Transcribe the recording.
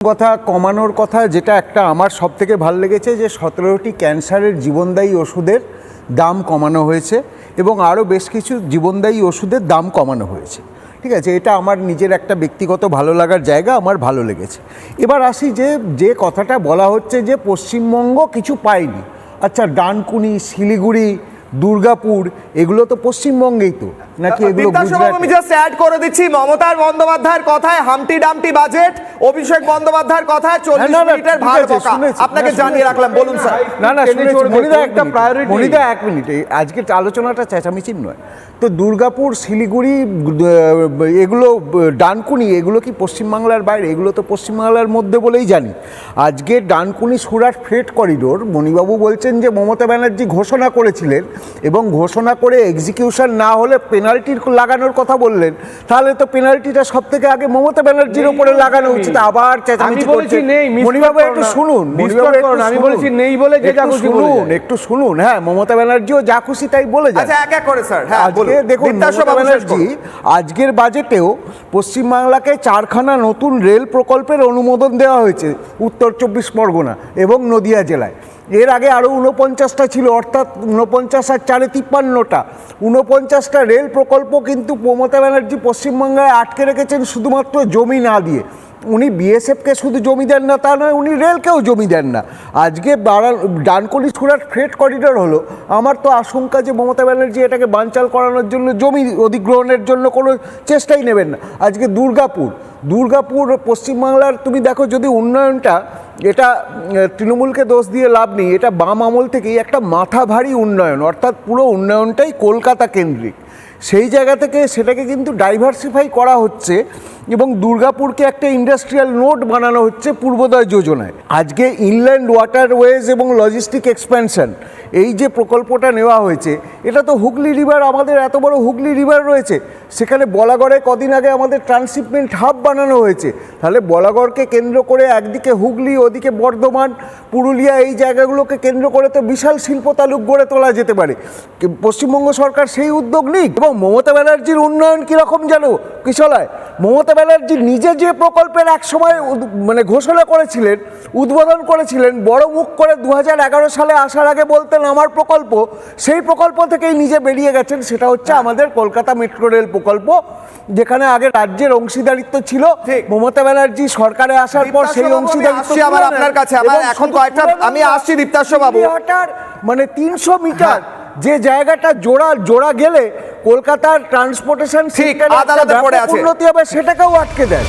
কথা কমানোর কথা যেটা একটা আমার সব থেকে ভালো লেগেছে যে 17টি ক্যান্সারের জীবনদায়ী ওষুধের দাম কমানো হয়েছে এবং আরও বেশ কিছু জীবনদায়ী ওষুধের দাম কমানো হয়েছে। ঠিক আছে, এটা আমার নিজের একটা ব্যক্তিগত ভালো লাগার জায়গা, আমার ভালো লেগেছে। এবার আসি যে কথাটা বলা হচ্ছে যে পশ্চিমবঙ্গ কিছু পায়নি। আচ্ছা, ডানকুনি, শিলিগুড়ি, দুর্গাপুর এগুলো তো পশ্চিমবঙ্গেই তো, নাকি এগুলো গুজরাটে? আমি জাস্ট অ্যাড করে দিচ্ছি, মমতা বন্দ্যোপাধ্যায়ের কথায় হামটি ডামটি বাজেট, অভিষেক বন্দ্যোপাধ্যায়ের কথায় 40 মিনিটের ভাগ বকা। আপনাকে জানিয়ে রাখলাম, বলুন স্যার। না শুনেছি, মনিদা এক মিনিট, আজকের আলোচনাটা চেঁচামেচির নয় তো। দুর্গাপুর, শিলিগুড়ি, এগুলো ডানকুনি, এগুলো কি পশ্চিমবাংলার বাইরে? এগুলো তো পশ্চিমবাংলার মধ্যে বলেই জানি। আজকে ডানকুনি সুরাট ফ্রেট করিডোর মণিবাবু বলছেন যে মমতা ব্যানার্জি ঘোষণা করেছিলেন এবং ঘোষণা করে এক্সিকিউশন না হলে পেনাল্টি লাগানোর কথা বললেন। তাহলে তো পেনাল্টিটা সব থেকে আগে মমতা ব্যানার্জির উপরে লাগানো উচিত। আবার চেঁচামেচি করছেন মণিবাবু, একটু শুনুন। আমি বলেছি নেই বলে যে যা খুশি বলুন, একটু শুনুন। হ্যাঁ, মমতা ব্যানার্জিও যা খুশি তাই বলে যায়। আচ্ছা, এক এক করে স্যার। হ্যাঁ, দেখুন, মমতা ব্যানার্জি আজকের বাজেটেও পশ্চিমবাংলাকে 4খানা নতুন রেল প্রকল্পের অনুমোদন দেওয়া হয়েছে উত্তর 24 পরগনা এবং নদিয়া জেলায়। এর আগে আরও 49টা ছিল, অর্থাৎ 49 আর 4 53টা। 49টা রেল প্রকল্প কিন্তু মমতা ব্যানার্জি পশ্চিমবঙ্গে আটকে রেখেছেন শুধুমাত্র জমি না দিয়ে। উনি বিএসএফকে শুধু জমি দেন না তা নয়, উনি রেলকেও জমি দেন না। আজকে ডানকুনি সুরাট ফ্রেট করিডোর হলো, আমার তো আশঙ্কা যে মমতা ব্যানার্জি এটাকে বানচাল করানোর জন্য জমি অধিগ্রহণের জন্য কোনো চেষ্টাই নেবেন না। আজকে দুর্গাপুর পশ্চিমবাংলার তুমি দেখো, যদি উন্নয়নটা, এটা তৃণমূলকে দোষ দিয়ে লাভ নেই, এটা বাম আমল থেকেই একটা মাথা ভারী উন্নয়ন, অর্থাৎ পুরো উন্নয়নটাই কলকাতা কেন্দ্রিক। সেই জায়গা থেকে সেটাকে কিন্তু ডাইভার্সিফাই করা হচ্ছে এবং দুর্গাপুরকে একটা ইন্ডাস্ট্রিয়াল নোড বানানো হচ্ছে পূর্বোদয় যোজনায়। আজকে ইনল্যান্ড ওয়াটারওয়েজ এবং লজিস্টিক এক্সপ্যানশন, এই যে প্রকল্পটা নেওয়া হয়েছে, এটা তো হুগলি রিভার, আমাদের এত বড় হুগলি রিভার রয়েছে, সেখানে বলাগড়ে কদিন আগে আমাদের ট্রান্সশিপমেন্ট হাব বানানো হয়েছে। তাহলে বলাগড়কে কেন্দ্র করে একদিকে হুগলি, ওদিকে বর্ধমান, পুরুলিয়া, এই জায়গাগুলোকে কেন্দ্র করে তো বিশাল শিল্প তালুক গড়ে তোলা যেতে পারে। পশ্চিমবঙ্গ সরকার সেই উদ্যোগ নিক। এবং মমতা ব্যানার্জির উন্নয়ন কীরকম জানো কিশলায়? মমতা ব্যানার্জি নিজে যে প্রকল্পের একসময় ঘোষণা করেছিলেন, উদ্বোধন করেছিলেন, বড় মুখ করে 2011 সালে আসার আগে বলতেন আমার প্রকল্প, সেই প্রকল্প থেকেই নিজে বেরিয়ে গেছেন। সেটা হচ্ছে আমাদের কলকাতা মেট্রো রেল প্রকল্প, যেখানে আগে রাজ্যের অংশীদারিত্ব ছিল। মমতা ব্যানার্জি সরকারে আসার পর সেই অংশীদারিত্ব আপনার কাছে এখন কয়েকটা আমি আসছি দীপ্তাস্য বাবু। 300 মিটার যে জায়গাটা জোড়া গেলে কলকাতার ট্রান্সপোর্টেশন ঠিক আদালতে পড়ে আছে, উন্নতি হবে, সেটাকেও আটকে দেয়।